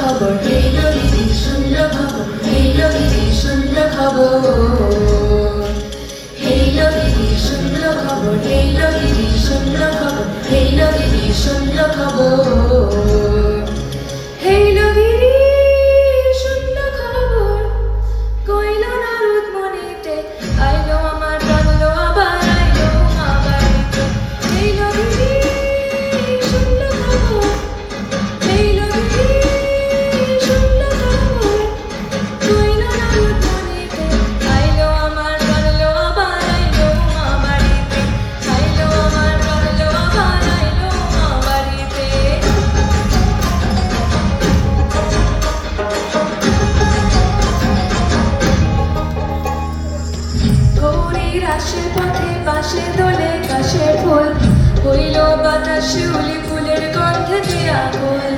খবর, এলো দিদি শুনলো খবর, এলো দিদি শুনলো খবর, এলো দিদি শুনলো খবর, এলো দিদি শুনলো খবর, এলো দিদি শুনলো খবর, এলো দিদি শুনলো খবর, কইল নারদ মনেতে, আইলো আমার বাংলো আবার আইলো মা বাড়িতে, এলো দিদি শুনলো খবর, এলো দিদি শুনলো খবর, কইল নারদ মনেতে, আইলো আমার বাংলো আবার আইলো মা বাড়িতে, আইলো আমার বাংলো আবার আইলো মা বাড়িতে। গৌরীর আসে পথে পাশে দোলে কাশের ফুল, হইল বাতাস শিউলি ফুলের গন্ধে দিয়া ফুল।